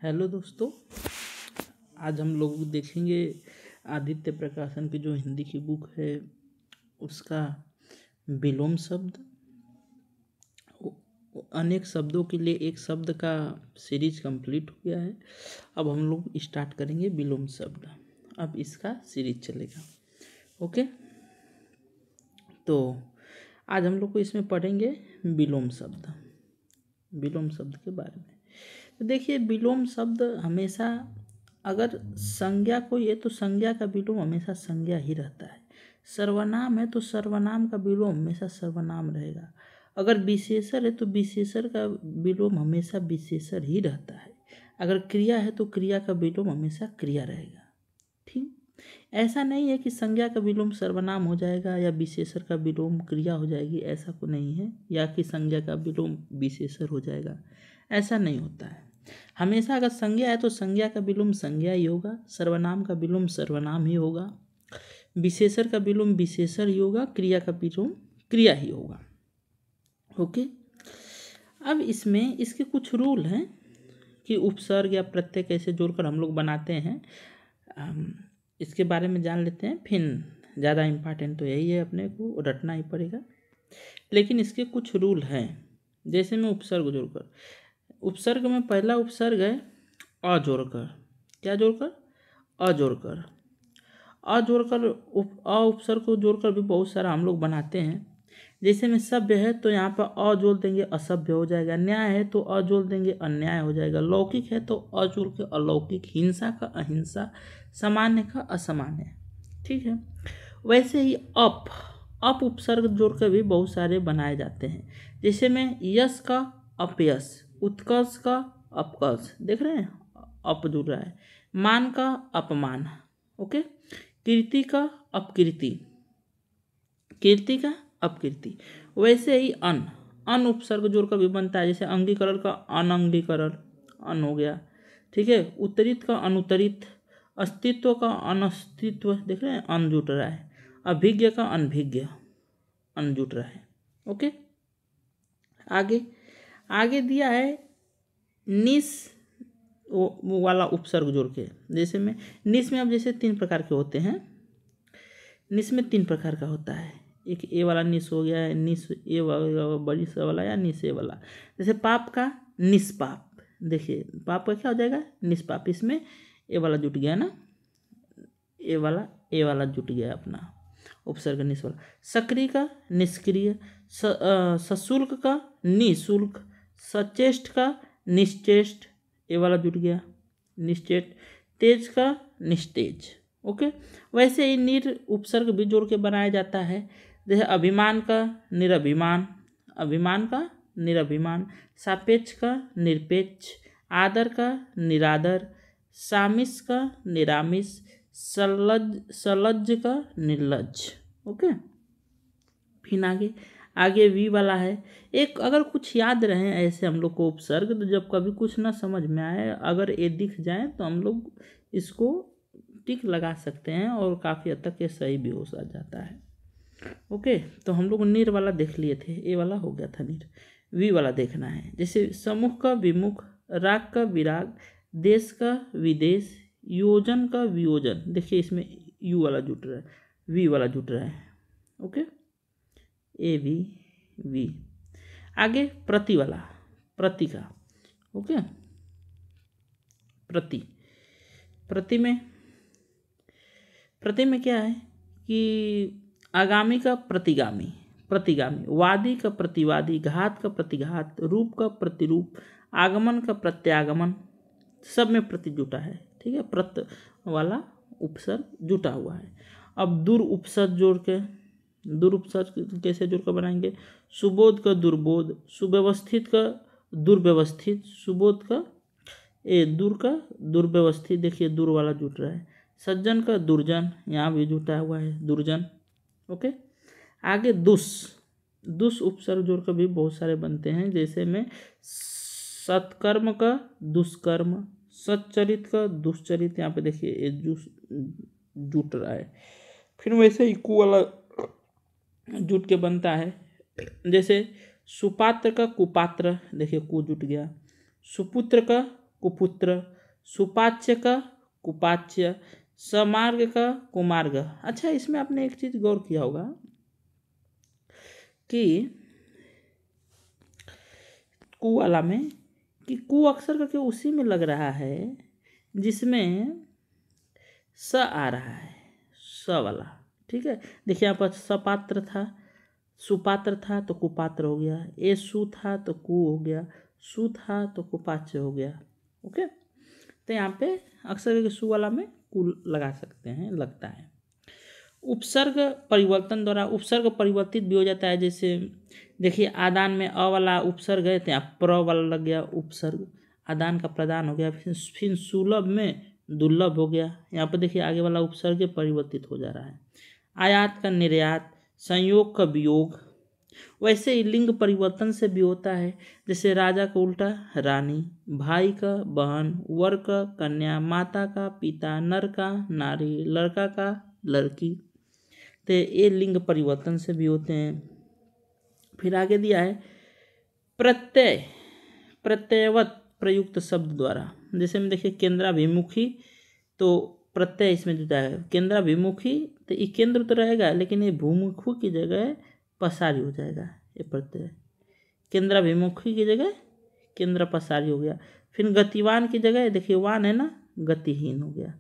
Hello दोस्तों, आज हम लोग देखेंगे आदित्य प्रकाशन की जो हिंदी की बुक है उसका विलोम शब्द। अनेक शब्दों के लिए एक शब्द का सीरीज कंप्लीट हो गया है। अब हम लोग स्टार्ट करेंगे विलोम शब्द। अब इसका सीरीज चलेगा। ओके, तो आज हम लोग को इसमें पढ़ेंगे विलोम शब्द के बारे में। तो देखिए, विलोम शब्द हमेशा अगर संज्ञा कोई है तो संज्ञा का विलोम हमेशा संज्ञा ही रहता है। सर्वनाम है तो सर्वनाम का विलोम हमेशा सर्वनाम रहेगा। अगर विशेषण है तो विशेषण का विलोम हमेशा विशेषण ही रहता है। अगर क्रिया है तो क्रिया का विलोम हमेशा क्रिया रहेगा। ठीक, ऐसा नहीं है कि संज्ञा का विलोम सर्वनाम हो जाएगा या विशेषण का विलोम क्रिया हो जाएगी, ऐसा को नहीं है। या कि संज्ञा का विलोम विशेषण हो जाएगा, ऐसा नहीं होता है। हमेशा अगर संज्ञा है तो संज्ञा का विलोम संज्ञा ही होगा, सर्वनाम का विलोम सर्वनाम ही होगा, विशेषण का विलोम विशेषण ही होगा, क्रिया का विलोम क्रिया ही होगा। ओके, अब इसमें इसके कुछ रूल हैं कि उपसर्ग या प्रत्यय कैसे जोड़कर हम लोग बनाते हैं। इसके बारे में जान लेते हैं, फिर ज़्यादा इम्पॉर्टेंट तो यही है, अपने को रटना ही पड़ेगा। लेकिन इसके कुछ रूल हैं। जैसे में उपसर्ग जोड़कर, उपसर्ग में पहला उपसर्ग है अ जोड़कर। क्या जोड़कर? अ जोड़कर। अ जोड़कर अ उपसर्ग को जोड़कर भी बहुत सारा हम लोग बनाते हैं। जैसे में सभ्य है तो यहाँ पर अ जोड़ देंगे असभ्य हो जाएगा। न्याय है तो अ जोड़ देंगे अन्याय हो जाएगा। लौकिक है तो अ जोड़ के अलौकिक। हिंसा का अहिंसा, सामान्य का असामान्य। ठीक है, वैसे ही अप उपसर्ग जोड़ कर भी बहुत सारे बनाए जाते हैं। जैसे में यश का अपयश, उत्कर्ष का अपकर्ष, देख रहे हैं अप जुड़ रहा है। मान का अपमान, ओके। कीर्ति का अपकीर्ति, कीर्ति का अपकीर्ति। वैसे ही अन उपसर्ग जोड़कर भी बनता है। जैसे अंगीकरण का अनंगीकरण, अन हो गया। ठीक है, उत्तरित का अनुत्तरित, अस्तित्व का अनस्तित्व, देख रहे हैं अन जुट रहा है। अभिज्ञ का अनभिज्ञ, अन जुट रहा है। ओके, आगे दिया है निस वो वाला उपसर्ग जोड़ के। जैसे में निस में अब जैसे 3 प्रकार के होते हैं। निस में 3 प्रकार का होता है। एक ए वाला निस हो गया है, निस ए वाला बड़ी सा वाला, या निस ए वाला। जैसे पाप का निष्पाप, देखिए पाप का क्या हो जाएगा? निष्पाप। इसमें ए वाला जुट गया ना, ए वाला जुट गया अपना उपसर्ग निस वाला। सक्रिय का निष्क्रिय, सशुल्क का निःशुल्क, सचेष्ट का निश्चेष्ट, ए वाला जुट गया निश्चेष्ट। तेज का निस्तेज। ओके, वैसे ही निर उपसर्ग भी जोड़ के बनाया जाता है। जैसे अभिमान का निरभिमान, अभिमान का निरभिमान। सापेक्ष का निरपेक्ष, आदर का निरादर, सामिस का निरामिस, सलज्ज का निर्लज्ज। ओके, फिर आगे वी वाला है। एक अगर कुछ याद रहे ऐसे हम लोग को उपसर्ग, तो जब कभी कुछ ना समझ में आए, अगर ये दिख जाए तो हम लोग इसको टिक लगा सकते हैं और काफ़ी हद तक ये सही भी हो जाता है। ओके, तो हम लोग निर वाला देख लिए थे, ए वाला हो गया था निर। वी वाला देखना है। जैसे समूह का विमुख, राग का विराग, देश का विदेश, योजन का वियोजन। देखिए इसमें यू वाला जुट रहा है, वी वाला जुट रहा है। Okay, A V. आगे प्रति वाला, प्रति का। ओके, प्रति में क्या है कि आगामी का प्रतिगामी, वादी का प्रतिवादी, घात का प्रतिघात, रूप का प्रतिरूप, आगमन का प्रत्यागमन, सब में प्रति जुटा है। ठीक है, प्रत वाला उपसर्ग जुटा हुआ है। अब दूर उपसर्ग जोड़ के, दूर उपसर्ग कैसे जोड़कर बनाएंगे? सुबोध का दुर्बोध, सुव्यवस्थित का दुर्व्यवस्थित, सुबोध का दूर का दुर्व्यवस्थित, देखिए दूर वाला जुट रहा है। सज्जन का दुर्जन, यहाँ भी जुटा हुआ है दुर्जन। ओके, आगे दुस उपसर्ग जोड़कर भी बहुत सारे बनते हैं। जैसे में सत्कर्म का दुष्कर्म, सच्चरित का दुष्चरित, यहाँ पे देखिए जुट रहा है। फिर वैसे ही कु वाला जुट के बनता है। जैसे सुपात्र का कुपात्र, देखिए कु जुट गया। सुपुत्र का कुपुत्र, सुपाच्य का कुपाच्य, समार्ग का कुमार्ग। अच्छा, इसमें आपने एक चीज गौर किया होगा कि कु वाला में कि कु अक्सर करके उसी में लग रहा है जिसमें स आ रहा है, स वाला। ठीक है, देखिए यहाँ पर सपात्र था, सुपात्र था तो कुपात्र हो गया, ए सु था तो कु हो गया, सु था तो कुपाच्य हो गया। ओके, तो यहाँ पे अक्सर करके सु वाला में कु लगा सकते हैं, लगता है। उपसर्ग परिवर्तन द्वारा उपसर्ग परिवर्तित भी हो जाता है। जैसे देखिए आदान में अ वाला उपसर्ग है तो यहाँ प्र वाला लग गया उपसर्ग, आदान का प्रदान हो गया। फिर सुलभ में दुर्लभ हो गया। यहाँ पर देखिए आगे वाला उपसर्ग परिवर्तित हो जा रहा है। आयात का निर्यात, संयोग का वियोग। वैसे ही लिंग परिवर्तन से भी होता है। जैसे राजा का उल्टा रानी, भाई का बहन, वर का कन्या, माता का पिता, नर का नारी, लड़का का लड़की। तो ये लिंग परिवर्तन से भी होते हैं। फिर आगे दिया है प्रत्यय, प्रत्ययवत प्रयुक्त शब्द द्वारा। जैसे में देखिए केंद्राभिमुखी, तो प्रत्यय इसमें जुटा है। केंद्राभिमुखी तो ये केंद्र तो रहेगा लेकिन ये भूमुखी की जगह पसारी हो जाएगा। ये प्रत्यय केंद्राभिमुखी की जगह केंद्र पसारी हो गया। फिर गतिवान की जगह देखिए वान है ना, गतिहीन हो गया।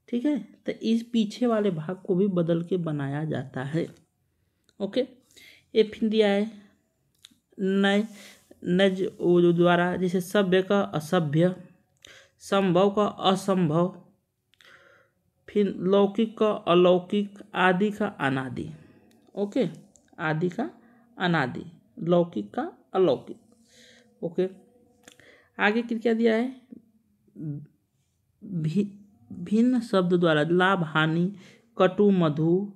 ठीक है, तो इस पीछे वाले भाग को भी बदल के बनाया जाता है। ओके, ये फिर दिया है नय, नज द्वारा। जैसे सभ्य का असभ्य, संभव का असंभव, फिर लौकिक का अलौकिक, आदि का अनादि। ओके, आदि का अनादि, लौकिक का अलौकिक। ओके, आगे क्या दिया है भिन्न शब्द द्वारा। लाभ हानि, कटु मधु,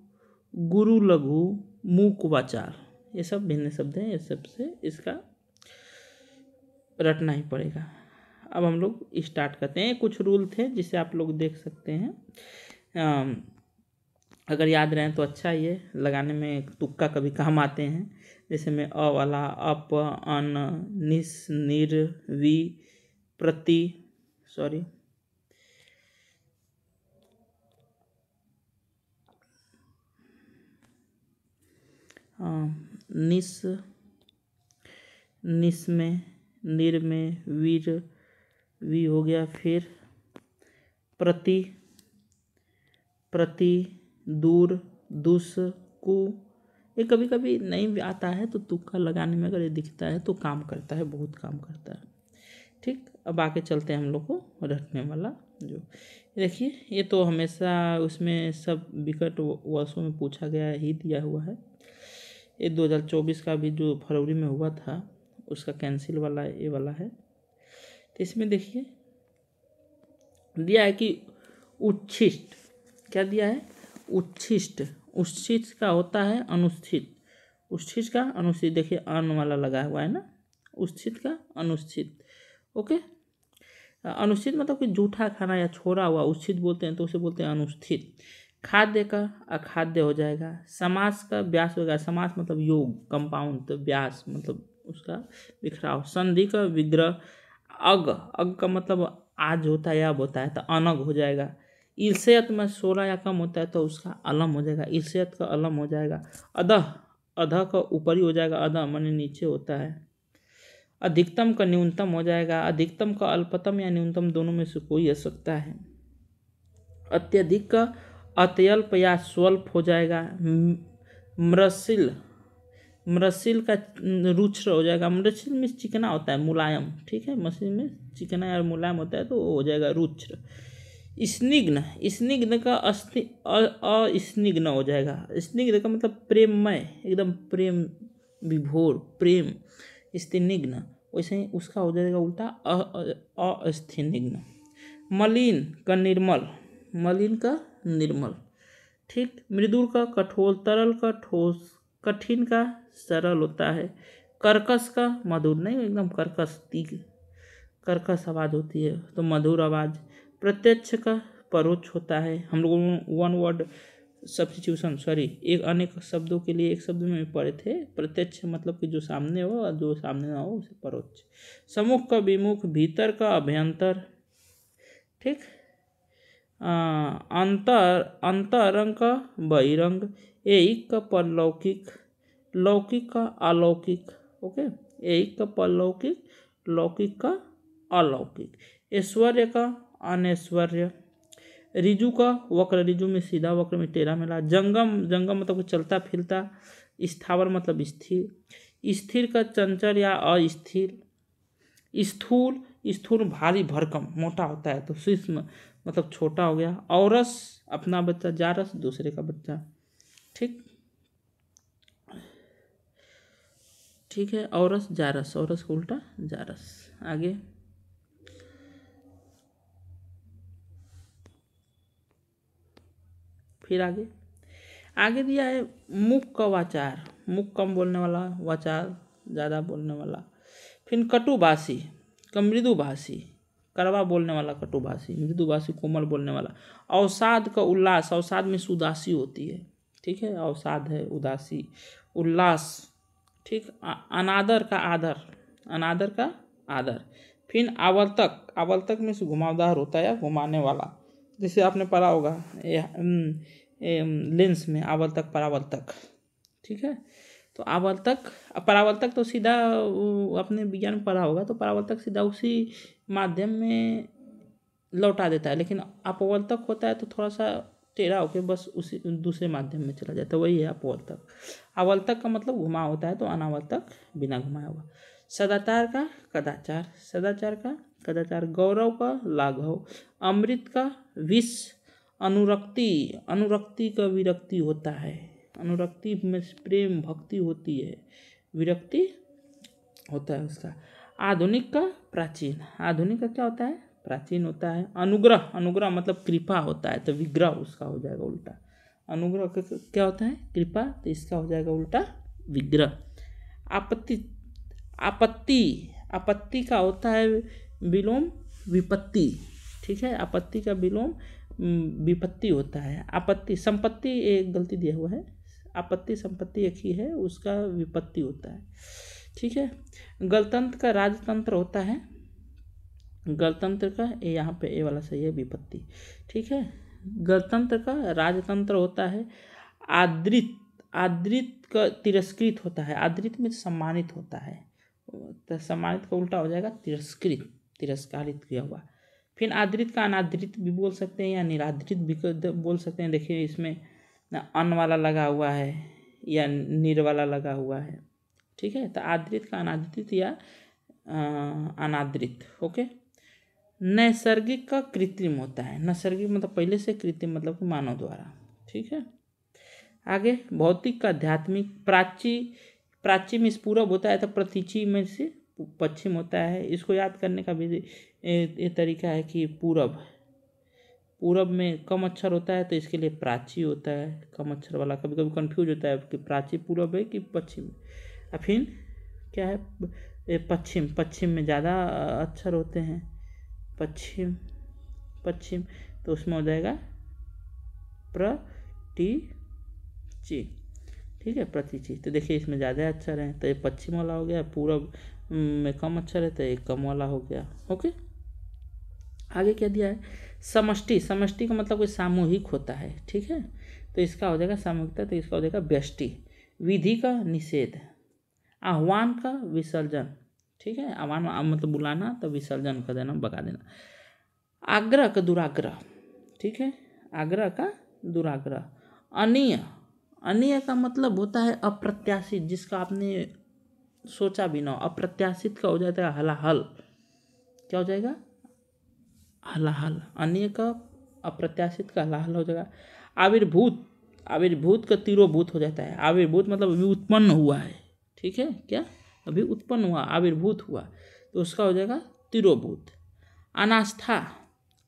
गुरु लघु, मूक वाचार, ये सब भिन्न शब्द हैं। ये सब से इसका रटना ही पड़ेगा। अब हम लोग स्टार्ट करते हैं। कुछ रूल थे जिसे आप लोग देख सकते हैं, अगर याद रहें तो अच्छा ही है। लगाने में तुक्का कभी काम आते हैं। जैसे में अ वाला अप, अन, निस, निर, वी, प्रति, सॉरी निस, निस में, निर में, वीर, वी हो गया। फिर प्रति, प्रति, दूर, दुस, कु। ये कभी कभी नहीं भी आता है तो तुक्का लगाने में अगर ये दिखता है तो काम करता है, बहुत काम करता है। ठीक, अब आके चलते हैं हम लोग को रटने वाला। जो देखिए ये तो हमेशा उसमें सब विकट वर्षों में पूछा गया ही दिया हुआ है। ये 2024 का भी जो फरवरी में हुआ था उसका कैंसिल वाला ये वाला है। तो इसमें देखिए दिया है कि उच्छिष्ट, क्या दिया है उच्छिष्ट। उच्छिष्ट का होता है अनुष्ठित, उच्छिष्ट का अनुष्ठित। देखिए अन वाला लगा हुआ है ना, उच्छिष्ट का अनुष्ठित। ओके, अनुष्ठित मतलब कि जूठा खाना या छोड़ा हुआ उच्छिष्ट बोलते हैं तो उसे बोलते हैं अनुष्ठित। खाद्य का अखाद्य हो जाएगा। समास का व्यास हो गया। समास मतलब योग, कंपाउंड, तो व्यास मतलब उसका बिखराव। संधि का विग्रह। अग, अग का मतलब आज होता है या अब होता है तो अनग हो जाएगा। ईर्ष्यत में 16 या कम होता है तो उसका अलम हो जाएगा, ईर्ष्यत का अलम हो जाएगा। अधः, अधः का ऊपरी हो जाएगा, अधः माने नीचे होता है। अधिकतम का न्यूनतम हो जाएगा। अधिकतम का अल्पतम या न्यूनतम दोनों में से कोई हो सकता है। अत्यधिक का अत्यल्प या स्वल्प हो जाएगा। मृशिल, मृशिल का रुच्र हो जाएगा। मृशिल में चिकना होता है, मुलायम। ठीक है, मृशिल में चिकना या मुलायम होता है तो हो जाएगा रुच्र। स्निग्ध, स्निग्ध का अस्निग्ध हो जाएगा। स्निग्ध का मतलब प्रेममय, एकदम प्रेम विभोर, प्रेम, स्निग्ध। वैसे ही उसका हो जाएगा उल्टा अस्निग्ध। मलिन का निर्मल, मलिन का निर्मल। ठीक, मृदुल का कठोर, तरल का ठोस, कठिन का सरल होता है। कर्कश का मधुर, नहीं एकदम कर्कश, तीख कर्कश आवाज़ होती है तो मधुर आवाज़। प्रत्यक्ष का परोक्ष होता है। हम लोग वन वर्ड सब्स्टिट्यूशन, सॉरी, एक अनेक शब्दों के लिए एक शब्द में पढ़े थे। प्रत्यक्ष मतलब कि जो सामने हो और जो सामने ना हो उसे परोक्ष। सम्मुख का विमुख, भीतर का अभ्यंतर, ठीक। अंतरंग का बहिरंग, ऐहिक का परलौकिक, लौकिक का अलौकिक। ओके, ऐहिक का परलौकिक, लौकिक का अलौकिक, ऐश्वर्य का अनैश्वर्य, ऋजु का वक्र, ऋजु में सीधा, वक्र में टेढ़ा मेढ़ा, जंगम, जंगम मतलब चलता फिरता, स्थावर मतलब स्थिर, स्थिर का चंचल या अस्थिर, स्थूल, स्थूल भारी भरकम मोटा होता है, तो सूक्ष्म मतलब छोटा हो गया, औरस अपना बच्चा, जारस दूसरे का बच्चा। ठीक, ठीक है, औरस जारस, औरस का उल्टा जारस। आगे फिर आगे आगे दिया है मुख का वाचार, मुख कम बोलने वाला, वाचार ज़्यादा बोलने वाला। फिर कटुभाषी का मृदुभाषी, कड़वा बोलने वाला कटुभाषी, मृदुभाषी कोमल बोलने वाला। अवसाद का उल्लास, अवसाद में उदासी होती है, ठीक है, अवसाद है उदासी, उल्लास। ठीक, अनादर का आदर, अनादर का आदर। फिर आवर्तक, आवर्तक में से घुमावदार होता है या घुमाने वाला, जैसे आपने पढ़ा होगा लेंस में आवर्तक परावर्तक। ठीक है, तो आवर्तक, परावर्तक तो सीधा अपने विज्ञान में पढ़ा होगा, तो परावर्तक सीधा उसी माध्यम में लौटा देता है, लेकिन अपवर्तक होता है तो थोड़ा सा टेढ़ा होकर बस उसी दूसरे माध्यम में चला जाता है, वही है अपवर्तक। आवर्तक का मतलब घुमा होता है, तो अनावर्तक बिना घुमाया हुआ। सदाचार का कदाचार, सदाचार का कदाचार, गौरव का लाघव, अमृत का विष, अनुरक्ति, अनुरक्ति का विरक्ति होता है, अनुरक्ति में प्रेम भक्ति होती है, विरक्ति होता है उसका। आधुनिक का प्राचीन, आधुनिक का क्या होता है, प्राचीन होता है। अनुग्रह, अनुग्रह मतलब कृपा होता है, तो विग्रह उसका हो जाएगा उल्टा। अनुग्रह का क्या होता है, कृपा, तो इसका हो जाएगा उल्टा विग्रह। आपत्ति, आपत्ति, आपत्ति का होता है विलोम विपत्ति, ठीक है, आपत्ति का विलोम विपत्ति होता है। आपत्ति, संपत्ति एक गलती दिया हुआ है, आपत्ति संपत्ति एक ही है, उसका विपत्ति होता है। ठीक है, गणतंत्र का राजतंत्र होता है, गणतंत्र का यहाँ पे ए वाला सही है, विपत्ति। ठीक है, गणतंत्र का राजतंत्र होता है। आदृत, आदृत का तिरस्कृत होता है, आदृत में सम्मानित होता है, तो सम्मानित का उल्टा हो जाएगा तिरस्कृत, तिरस्कारित किया हुआ। फिर आदृत का अनादृत भी बोल सकते हैं या निरादृत भी बोल सकते हैं। देखिए इसमें अन वाला लगा हुआ है या निर वाला लगा हुआ है, ठीक है, तो आदृत का अनादृत या अनादृत। ओके, नैसर्गिक का कृत्रिम होता है, नैसर्गिक मतलब पहले से, कृत्रिम मतलब कि मानव द्वारा। ठीक है, आगे भौतिक का आध्यात्मिक, प्राची, प्राची में पूरब होता है, तो प्रतीची में से पश्चिम होता है। इसको याद करने का भी ये तरीका है कि पूरब, पूरब में कम अक्षर होता है तो इसके लिए प्राची होता है, कम अक्षर वाला। कभी कभी कंफ्यूज होता है कि प्राची पूरब है कि पश्चिम। फिर क्या है, पश्चिम, पश्चिम में ज़्यादा अक्षर होते हैं, पश्चिम, पश्चिम, तो उसमें हो जाएगा प्रतीची। ठीक है, प्रतीची, तो देखिए इसमें ज़्यादा अक्षर हैं तो ये पश्चिम वाला हो गया, पूरब में कम अक्षर है तो ये कम वाला हो गया। ओके, आगे क्या दिया है, समष्टि, समष्टि का मतलब कोई सामूहिक होता है, ठीक है, तो इसका हो जाएगा सामूहिकता, तो इसका हो जाएगा व्यष्टि। विधि का निषेध, आह्वान का विसर्जन, ठीक है, आह्वान मतलब बुलाना, तो विसर्जन कर देना, भगा देना। आग्रह का दुराग्रह, ठीक है, आग्रह का दुराग्रह। अनीय, अनीय का मतलब होता है अप्रत्याशित, जिसका आपने सोचा भी ना हो, अप्रत्याशित का हो जाता है हलाहल, क्या हो जाएगा, हलाहल। अनीय का अप्रत्याशित का हलाहल हो जाएगा। आविर्भूत, आविर्भूत का तिरोभूत हो जाता है, आविर्भूत मतलब अभी उत्पन्न हुआ है, ठीक है, क्या अभी उत्पन्न हुआ, आविर्भूत हुआ, तो उसका हो जाएगा तिरोभूत। अनास्था,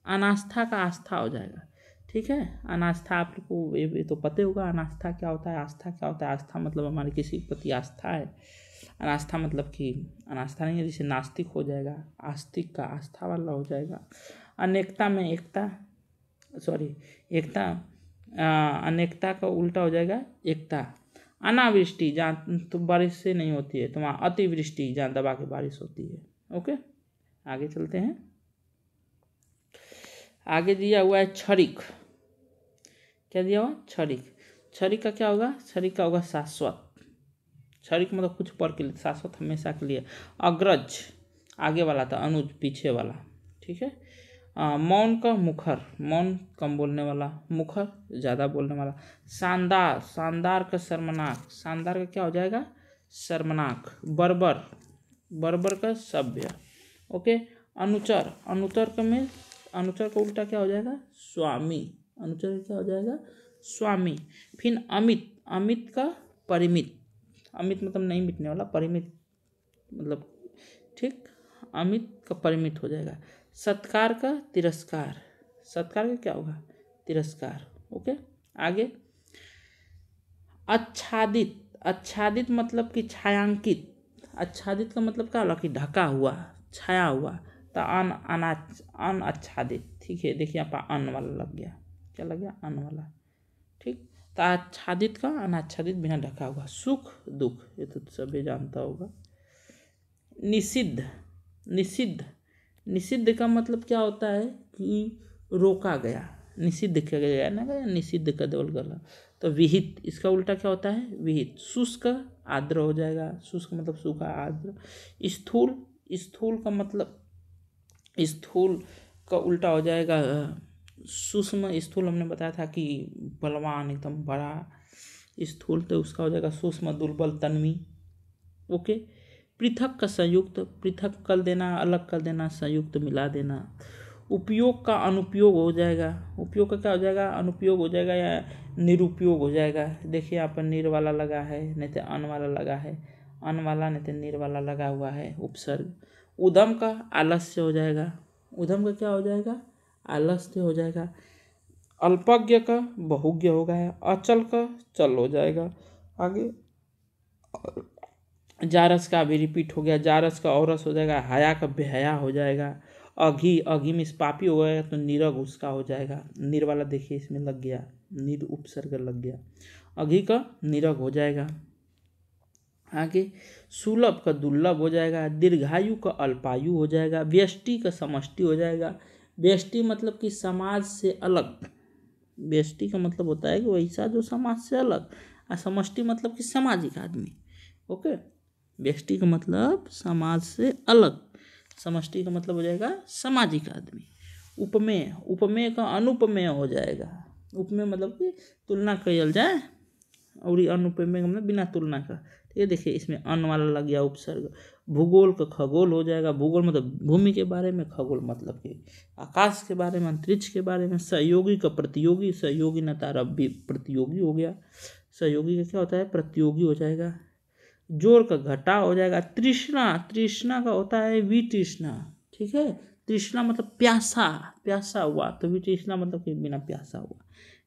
अनास्था का आस्था हो जाएगा, ठीक है, अनास्था आपको ये तो पता होगा, अनास्था क्या होता है, आस्था क्या होता है। आस्था मतलब हमारी किसी के प्रति आस्था है, अनास्था मतलब कि अनास्था नहीं है, जैसे नास्तिक हो जाएगा, आस्तिक का आस्था वाला हो जाएगा। अनेकता में एकता, सॉरी एकता, अनेकता का उल्टा हो जाएगा एकता। अनावृष्टि, जहाँ तो बारिश से नहीं होती है, तो वहाँ अतिवृष्टि, जहाँ दबा के बारिश होती है। ओके, आगे चलते हैं। आगे दिया हुआ है क्षरिक। क्या दिया हुआ? क्षरिक। क्षरिक का क्या होगा? क्षरिक का होगा शाश्वत। क्षरिक मतलब कुछ पल के लिए, शाश्वत हमेशा के लिए। अग्रज आगे वाला था, अनुज पीछे वाला। ठीक है। मौन का मुखर, मौन कम बोलने वाला, मुखर ज़्यादा बोलने वाला। शानदार, शानदार का शर्मनाक, शानदार का क्या हो जाएगा? शर्मनाक। बर्बर, बर्बर का सभ्य। ओके। अनुचर, अनुचर का में, अनुचर का उल्टा क्या हो जाएगा? स्वामी। अनुचर क्या हो जाएगा? स्वामी। फिर अमित, अमित का परिमित। अमित मतलब नहीं मिटने वाला, परिमित मतलब ठीक, अमित का परिमित हो जाएगा। सत्कार का तिरस्कार, सत्कार का क्या होगा? तिरस्कार। ओके। आगे आच्छादित, आच्छादित मतलब कि छायांकित। आच्छादित का मतलब क्या होगा? कि ढका हुआ, छाया हुआ। तो अनाच्छादित। ठीक है, देखिए यहाँ पर अन वाला लग गया। क्या लग गया? अन वाला। ठीक। तो आच्छादित का अनाच्छादित, बिना ढका हुआ। सुख दुख, ये तो सभी जानता होगा। निषिद्ध, निषिद्ध, निषिद्ध का मतलब क्या होता है? कि रोका गया। निषिद्ध किया गया ना, गया निषिद्ध का देवल गला। तो विहित, इसका उल्टा क्या होता है? विहित। शुष्क आर्द्र हो जाएगा। शुष्क मतलब सूखा, आर्द्र। स्थूल, स्थूल का मतलब, स्थूल का उल्टा हो जाएगा सूक्ष्म। स्थूल हमने बताया था कि बलवान, एकदम बड़ा। स्थूल तो उसका हो जाएगा सूक्ष्म, दुर्बल, तन्वी। ओके। पृथक का संयुक्त, पृथक कर देना, अलग कर देना, संयुक्त मिला देना। उपयोग का अनुपयोग हो जाएगा। उपयोग का क्या हो जाएगा? अनुपयोग हो जाएगा या निरुपयोग हो जाएगा। देखिए यहाँ पर निर वाला लगा है, नहीं तो अन वाला लगा है। अन वाला नहीं तो निर वाला लगा हुआ है, उपसर्ग। उद्यम का आलस्य हो जाएगा। उद्यम का क्या हो जाएगा? आलस्य हो जाएगा। अल्पज्ञ का बहुज्ञ हो गया। अचल का चल हो जाएगा। आगे जारस का अभी रिपीट हो गया। जारस का औरस हो जाएगा। हया का बेहया हो जाएगा। अघी, अघी में पापी हो गया तो निरग उसका हो जाएगा। निर वाला देखिए इसमें लग गया, निर उपसर्ग लग गया। अघी का निरग हो जाएगा। आगे सुलभ का दुर्लभ हो जाएगा। दीर्घायु का अल्पायु हो जाएगा। व्यष्टि का समष्टि हो जाएगा। व्यष्टि मतलब कि समाज से अलग। व्यष्टि का मतलब होता है कि वैसा जो समाज से अलग, और समष्टि मतलब कि सामाजिक आदमी। ओके। व्यष्टि का मतलब समाज से अलग, समष्टि का मतलब हो जाएगा सामाजिक आदमी। उपमेय, उपमेय का अनुपमेय हो जाएगा। उपमेय मतलब कि तुलना कयल जाए, और ये अनुपमेय मतलब बिना तुलना का। ठीक है, देखिए इसमें अन वाला लग गया उपसर्ग। भूगोल का खगोल हो जाएगा। भूगोल मतलब भूमि के बारे में, खगोल मतलब कि आकाश के बारे में, अंतरिक्ष के बारे में। सहयोगी का प्रतियोगी, सहयोगी न तारा प्रतियोगी हो गया। सहयोगी का क्या होता है? प्रतियोगी हो जाएगा। जोर का घटा हो जाएगा। तृष्णा, तृष्णा का होता है वितृष्णा। ठीक है, तृष्णा मतलब प्यासा, प्यासा हुआ, तो वितृष्णा मतलब कि बिना प्यासा हुआ।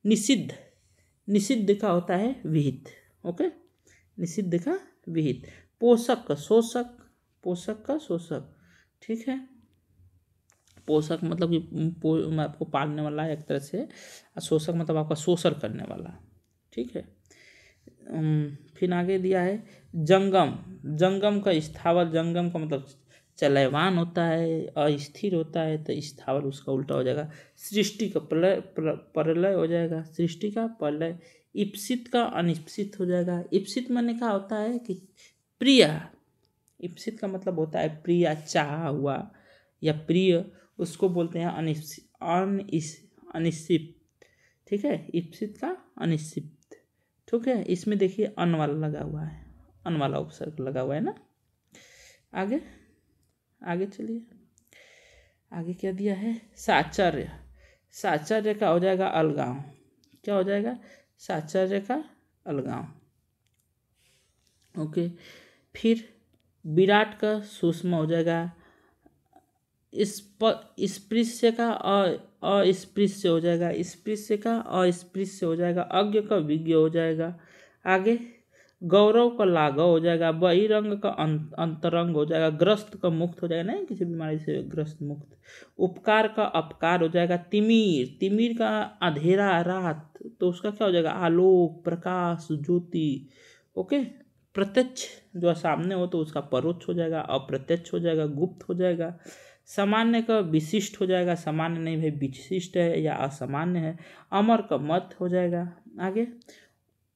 निषिद्ध, निषिद्ध का होता है विहित। ओके, निषिद्ध का विहित। पोषक का शोषक, पोषक का शोषक। ठीक है, पोषक मतलब कि आपको पालने वाला है एक तरह से। शोषक मतलब आपका शोषण करने वाला। ठीक है। फिर आगे दिया है जंगम। जंगम का स्थावर, जंगम का मतलब चलयमान होता है, अस्थिर होता है, तो स्थावर उसका उल्टा हो जाएगा। सृष्टि का प्रलय, प्रलय हो जाएगा। सृष्टि का प्रलय। इप्सित का अनिप्सित हो जाएगा। इप्सित माने क्या होता है? कि प्रिय। इप्सित का मतलब होता है प्रिय, चाहा हुआ या प्रिय, उसको बोलते हैं अनिश्चित। ठीक है, इप्सित का अनिश्चित। ठीक है, इसमें देखिए अन वाला लगा हुआ है, अन वाला उपसर्ग लगा हुआ है ना। आगे, आगे चलिए। आगे क्या दिया है? साचर्य। साचर्य का हो जाएगा अलगाव। क्या हो जाएगा? साचर्य का अलगाव। ओके। फिर विराट का सूक्ष्म हो जाएगा। स्पृश्य का अस्पृश्य हो जाएगा। स्पृश्य का अस्पृश्य हो जाएगा। अज्ञ का विज्ञ हो जाएगा। आगे गौरव का लाघव हो जाएगा। बहिरंग का अंतरंग हो जाएगा। ग्रस्त का मुक्त हो जाएगा, नहीं किसी बीमारी से ग्रस्त मुक्त। उपकार का अपकार हो जाएगा। तिमिर, तिमिर का अंधेरा, रात, तो उसका क्या हो जाएगा? आलोक, प्रकाश, ज्योति। ओके। प्रत्यक्ष जो सामने हो तो उसका परोक्ष हो जाएगा। अप्रत्यक्ष हो जाएगा, गुप्त हो जाएगा। सामान्य का विशिष्ट हो जाएगा, सामान्य नहीं भाई विशिष्ट है या असामान्य है। अमर का मत हो जाएगा। आगे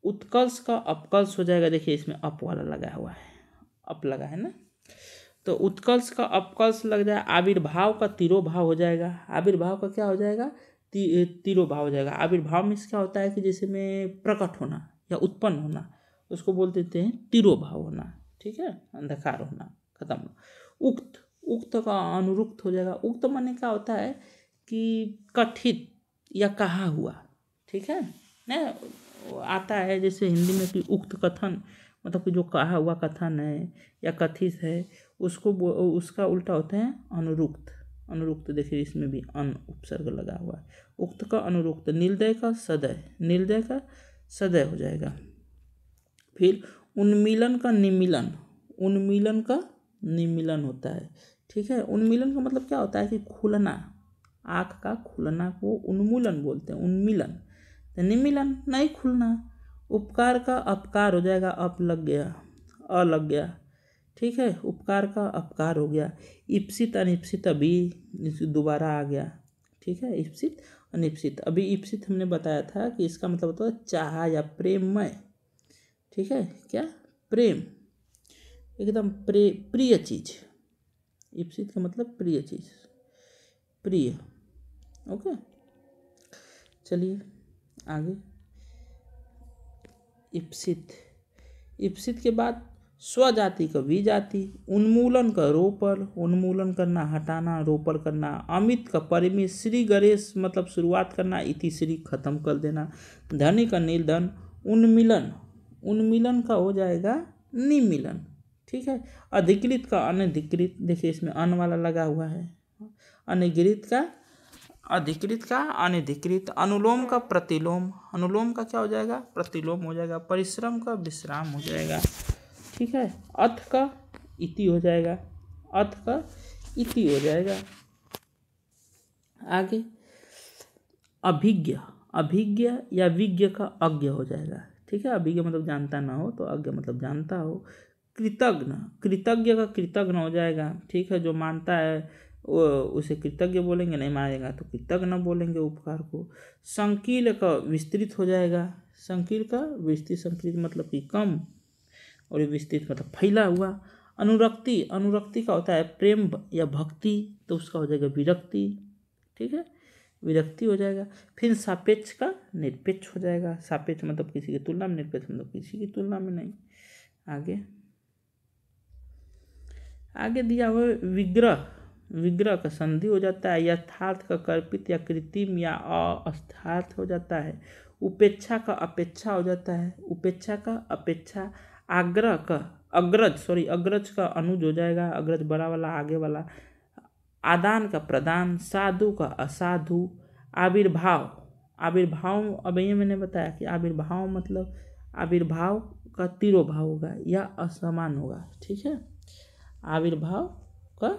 उत्कर्ष का अपकर्ष हो जाएगा। देखिए इसमें अप वाला लगा हुआ है, अप लगा है ना, तो उत्कर्ष का अपकर्ष लग जाए। आविर्भाव का तिरोभाव हो जाएगा। आविर्भाव का क्या हो जाएगा, तिरोभाव हो जाएगा। आविर्भाव में क्या होता है कि जैसे में प्रकट होना या उत्पन्न होना, उसको बोल देते हैं तिरोभाव होना, ठीक है, अंधकार होना, खत्म। उक्त, उक्त का अनुरुक्त हो जाएगा। उक्त माने क्या होता है कि कथित या कहा हुआ, ठीक है ना, आता है जैसे हिंदी में कि उक्त कथन, मतलब कि जो कहा हुआ कथन है या कथित है उसको उसका उल्टा होता है अनुरुक्त। अनुरुक्त देखिए इसमें भी अन उपसर्ग लगा हुआ है। उक्त का अनुरुक्त। निर्दय का सदय, निर्दय का सदय हो जाएगा। फिर उन्मीलन का निमीलन, उन्मीलन का निमीलन होता है, ठीक है। उन्मीलन का मतलब क्या होता है कि खुलना, आँख का खुलना को उन्मूलन बोलते हैं, उन्मीलन। तो निमीलन नहीं खुलना। उपकार का अपकार हो जाएगा, अप लग गया, अ लग गया, ठीक है, उपकार का अपकार हो गया। इप्सित अनिप्सित अभी दोबारा आ गया, ठीक है, इप्सित अनिप्सित। अभी इप्सित हमने बताया था कि इसका मतलब होता है चाहा या प्रेममय, ठीक है, क्या, प्रेम, एकदम प्रिय चीज। इप्सित का मतलब प्रिय चीज, प्रिय। ओके, चलिए आगे। इप्सित, इप्सित के बाद स्वजाति का विजाति। उन्मूलन का रोपण, उन्मूलन करना हटाना, रोपण करना। अमित का परिमित। श्री गणेश मतलब शुरुआत करना, इति श्री खत्म कर देना। धनी का निर्धन। उन्मिलन, उन्मिलन का हो जाएगा निमिलन, ठीक है। अधिकृत का अनधिकृत, देखिए इसमें अन वाला लगा हुआ है। अनधिकृत का अधिकृत का अनधिकृत। अनुलोम का प्रतिलोम, अनुलोम का क्या हो जाएगा, प्रतिलोम हो जाएगा। परिश्रम का विश्राम हो जाएगा, ठीक है। अथ का इति हो जाएगा, अथ का इति हो जाएगा। आगे अभिज्ञ, अभिज्ञ या विज्ञ का अज्ञ हो जाएगा, ठीक है। अभिज्ञ मतलब जानता ना हो, तो अज्ञ मतलब जानता हो। कृतज्ञ, कृतज्ञ का कृतज्ञ हो जाएगा, ठीक है। जो मानता है वो उसे कृतज्ञ बोलेंगे, नहीं मानेगा तो कृतज्ञ बोलेंगे उपकार को। संकील का विस्तृत हो जाएगा। संकील का विस्तृत, संकील मतलब कि कम, और विस्तृत मतलब फैला हुआ। अनुरक्ति, अनुरक्ति का होता है प्रेम या भक्ति, तो उसका हो जाएगा विरक्ति, ठीक है, विरक्ति हो जाएगा। फिर सापेक्ष का निरपेक्ष हो जाएगा। सापेक्ष मतलब किसी की तुलना में, निरपेक्ष मतलब किसी की तुलना में नहीं। आगे आगे दिया हुआ विग्रह, विग्रह का संधि हो जाता है। यथार्थ का कल्पित या कृत्रिम या अस्थार्थ हो जाता है। उपेक्षा का अपेक्षा हो जाता है, उपेक्षा का अपेक्षा। आग्रह का अग्रज, सॉरी अग्रज का अनुज हो जाएगा, अग्रज बड़ा वाला आगे वाला। आदान का प्रदान। साधु का असाधु। आविर्भाव, आविर्भाव अब ये मैंने बताया कि आविर्भाव मतलब आविर्भाव का तिरोभाव होगा या असमान होगा, ठीक है। आविर्भाव का,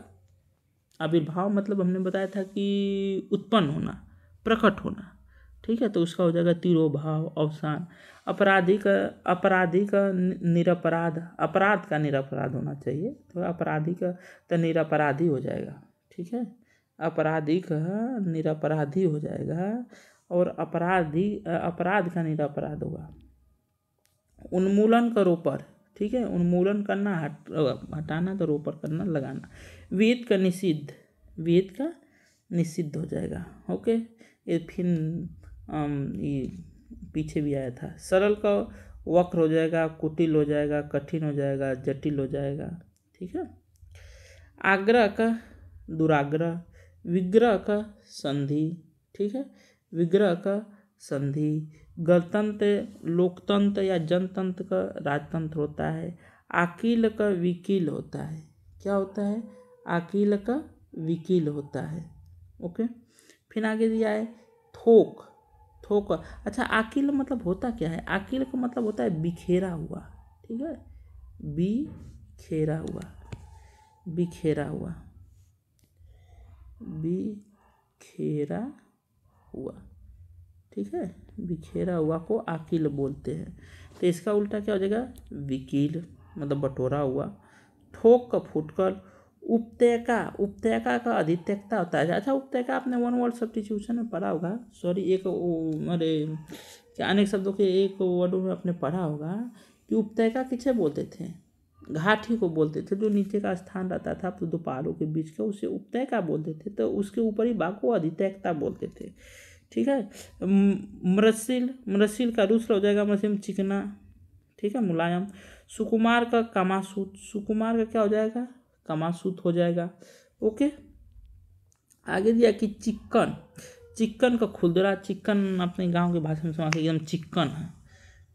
आविर्भाव मतलब हमने बताया था कि उत्पन्न होना, प्रकट होना, ठीक है, तो उसका हो जाएगा तिरोभाव, अवसान। अपराधी का, अपराधी का निरपराध, अपराध का निरपराध होना चाहिए, तो अपराधी का तो निरपराधी हो जाएगा, ठीक है। अपराधी का निरपराधी हो जाएगा और अपराधी अपराध का निरपराध होगा। उन्मूलन का रोपण, ठीक है, उन्मूलन करना हटाना, तो रोपण करना लगाना। वेद का निषिद्ध, वेद का निषिद्ध हो जाएगा। ओके, ये फिर ये पीछे भी आया था। सरल का वक्र हो जाएगा, कुटिल हो जाएगा, कठिन हो जाएगा, जटिल हो जाएगा, ठीक है। आग्रह का दुराग्रह। विग्रह का संधि, ठीक है, विग्रह का संधि। गणतंत्र, लोकतंत्र या जनतंत्र का राजतंत्र होता है। आकील का विकील होता है, क्या होता है, आकील का विकील होता है। ओके, फिर आगे दिया है थोक, थोक। अच्छा, आकील मतलब होता क्या है, आकील का मतलब होता है बिखेरा हुआ, ठीक है, बिखेरा हुआ, बिखेरा हुआ, बिखेरा हुआ, ठीक है, बिखेरा हुआ को आकील बोलते हैं। तो इसका उल्टा क्या हो जाएगा, विकील मतलब बटोरा हुआ। ठोक का फुटकर। उपत्यका, उपत्यका का अधित्यक्ता होता है। अच्छा, उपत्यका आपने वन वर्ड सब्स्टिट्यूशन में पढ़ा होगा, सॉरी एक अरे क्या अनेक शब्दों के एक वर्ड में आपने पढ़ा होगा कि उपत्यका किसे बोलते थे, घाट ही को बोलते थे। जो नीचे का स्थान रहता था तो दो पहाड़ों के बीच का, उसे उपत्यका बोलते थे। तो उसके ऊपरी भाग को अधित्यक्ता बोलते थे। ठीक है। मृसिल, मृसिल का दूसरा हो जाएगा मृसिम चिकना, ठीक है, मुलायम। सुकुमार का कामासूत, सुकुमार का क्या हो जाएगा, कामासूत हो जाएगा। ओके। आगे दिया कि चिक्कन, चिक्कन का खुरदरा, चिक्कन अपने गांव की भाषा में सुना के एकदम चिक्कन है,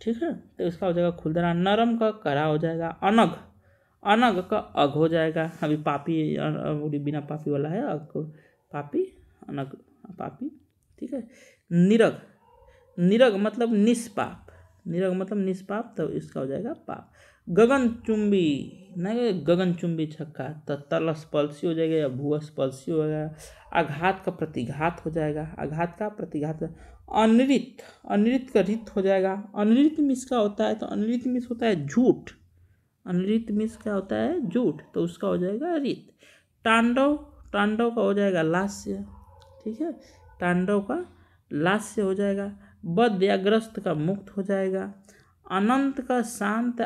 ठीक है, तो इसका हो जाएगा खुरदरा। नरम का कड़ा हो जाएगा। अनग, अनग का अग हो जाएगा। अभी पापी बिना पापी वाला है, अग पापी, अनग पापी, ठीक है। निरग, निरग मतलब निष्पाप, निरग मतलब निष्पाप, तो इसका हो जाएगा पाप। गगनचुंबी, नहीं गगनचुंबी छक्का, तो तलस्पर्शी हो जाएगा या भूस्पर्शी हो जाएगा। आघात का प्रतिघात हो जाएगा, आघात का प्रतिघात। अनृत, अनृत का रित हो जाएगा। अनृत मिस का होता है, तो अनृत मिस होता है झूठ, अनृत मिस क्या होता है, झूठ, तो उसका हो जाएगा रित। तांडव, तांडव का हो जाएगा लास्य, ठीक है, तांडव का लास्य हो जाएगा। बद्ध या ग्रस्त का मुक्त हो जाएगा। अनंत का शांत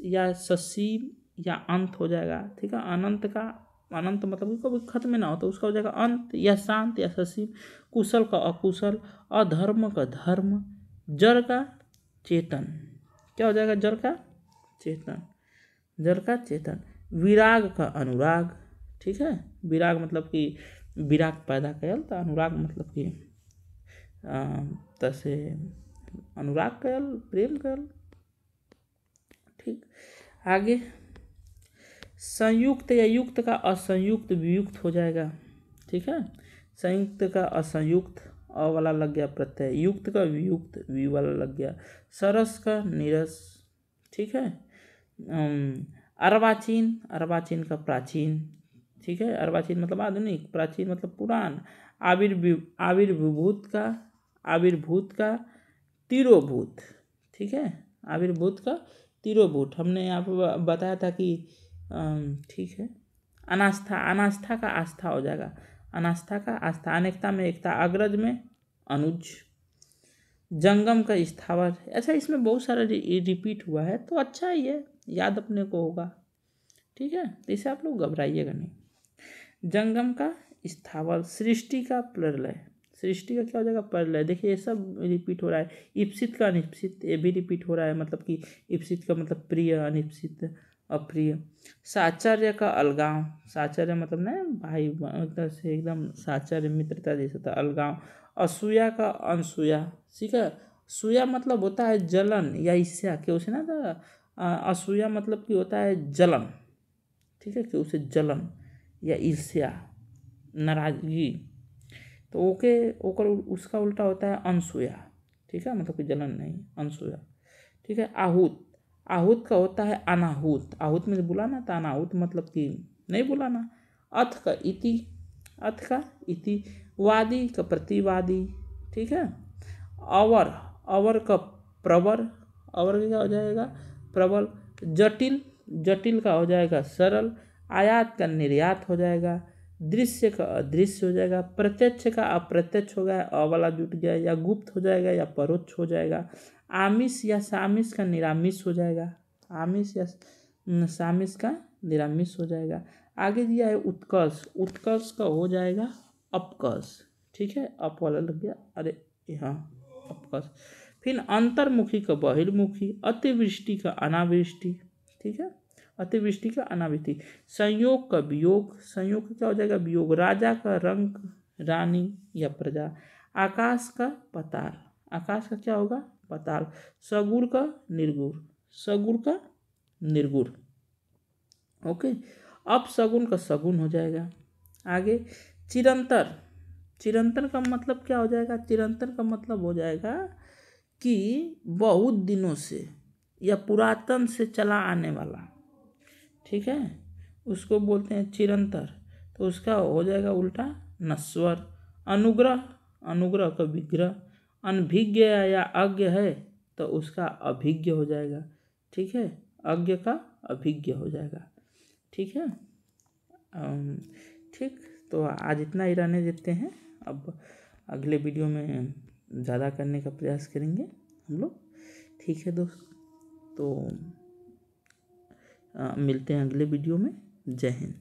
या ससीम या अंत हो जाएगा, ठीक है। अनंत का, अनंत मतलब कभी खत्म ना हो, तो उसका हो जाएगा अंत या शांत या ससीम। कुशल का अकुशल, अधर्म का धर्म, जड़ का चेतन, क्या हो जाएगा, जड़ का चेतन, जड़ का चेतन। विराग का अनुराग, ठीक है, विराग मतलब कि विराग पैदा कयल, तो अनुराग मतलब कि तसे अनुराग कयल, प्रेम कयल, ठीक। आगे संयुक्त या युक्त का असंयुक्त वियुक्त हो जाएगा, ठीक है। संयुक्त का असंयुक्त, अ वाला लग गया प्रत्यय। युक्त का वियुक्त, वी वाला लग गया। सरस का नीरस, ठीक है। अर्वाचीन, अर्वाचीन का प्राचीन, ठीक है। अर्वाचीन मतलब आधुनिक, प्राचीन मतलब पुरान। आविर्भूत का, आविर्भूत का तिरोभूत, ठीक है, आविर्भूत का तिरोभूत। हमने यहाँ पर बताया था कि ठीक है। अनास्था, अनास्था का आस्था हो जाएगा, अनास्था का आस्था। अनेकता में एकता, अग्रज में अनुज। जंगम का स्थावर, अच्छा इसमें बहुत सारा रिपीट हुआ है, तो अच्छा ही है, याद अपने को होगा, ठीक है, तो इसे आप लोग घबराइएगा नहीं। जंगम का स्थावर। सृष्टि का प्रलय, सृष्टि का क्या हो जाएगा, प्रलय। देखिए ये सब रिपीट हो रहा है। इप्सित का अनिप्सित, ये भी रिपीट हो रहा है, मतलब कि इप्सित का मतलब प्रिय, अनिप्सित अप्रिय। साचर्य का अलगाव, साचर्य मतलब ना भाई मतलब से एकदम साचर्य मित्रता जैसा था, अलगाव। असूया का अनसूया, ठीक है। सूया मतलब होता है जलन या ईर्ष्या, क्यों से ना था, असूया मतलब कि होता है जलन, ठीक है, क्यों से जलन या ईर्ष्या, नाराजगी, तो ओके ओकर उसका उल्टा होता है अनसूया, ठीक है, मतलब कि जलन नहीं, अनसूया, ठीक है। आहूत, आहूत का होता है अनाहूत, आहूत में बुलाना था, अनाहूत मतलब कि नहीं बुलाना। अथ का इति, अथ का इति। वादी का प्रतिवादी, ठीक है। अवर, अवर का प्रवर, अवर का क्या हो जाएगा, प्रबल। जटिल, जटिल का हो जाएगा सरल। आयात का निर्यात हो जाएगा। दृश्य का अदृश्य हो जाएगा। प्रत्यक्ष का अप्रत्यक्ष हो गया, अ वाला जुट गया, या गुप्त हो जाएगा या परोक्ष हो जाएगा। आमिष या सामिष का निरामिष हो जाएगा, आमिष या सामिष का निरामिष हो जाएगा। आगे दिया है उत्कर्ष, उत्कर्ष का हो जाएगा अपकर्ष, ठीक है, अप वाला लग गया, अरे हाँ अपकर्ष। फिर अंतर्मुखी का बहिर्मुखी। अतिवृष्टि का अनावृष्टि, ठीक है, अतिवृष्टि का अनावृष्टि। संयोग का वियोग, संयोग का क्या हो जाएगा, वियोग। राजा का रंग, रानी या प्रजा। आकाश का पताल, आकाश का क्या होगा, पताल। सगुण का निर्गुण, सगुण का निर्गुण, ओके। अपसगुन का सगुन हो जाएगा। आगे चिरंतर, चिरंतर का मतलब क्या हो जाएगा, चिरंतर का मतलब हो जाएगा कि बहुत दिनों से या पुरातन से चला आने वाला, ठीक है, उसको बोलते हैं चिरंतर, तो उसका हो जाएगा उल्टा नश्वर। अनुग्रह, अनुग्रह का विग्रह। अनभिज्ञ या अज्ञ है तो उसका अभिज्ञ हो जाएगा, ठीक है, अज्ञ का अभिज्ञ हो जाएगा, ठीक है। ठीक, तो आज इतना ही रहने देते हैं। अब अगले वीडियो में ज़्यादा करने का प्रयास करेंगे हम लोग। ठीक है दोस्त, तो मिलते हैं अगले वीडियो में। जय हिंद।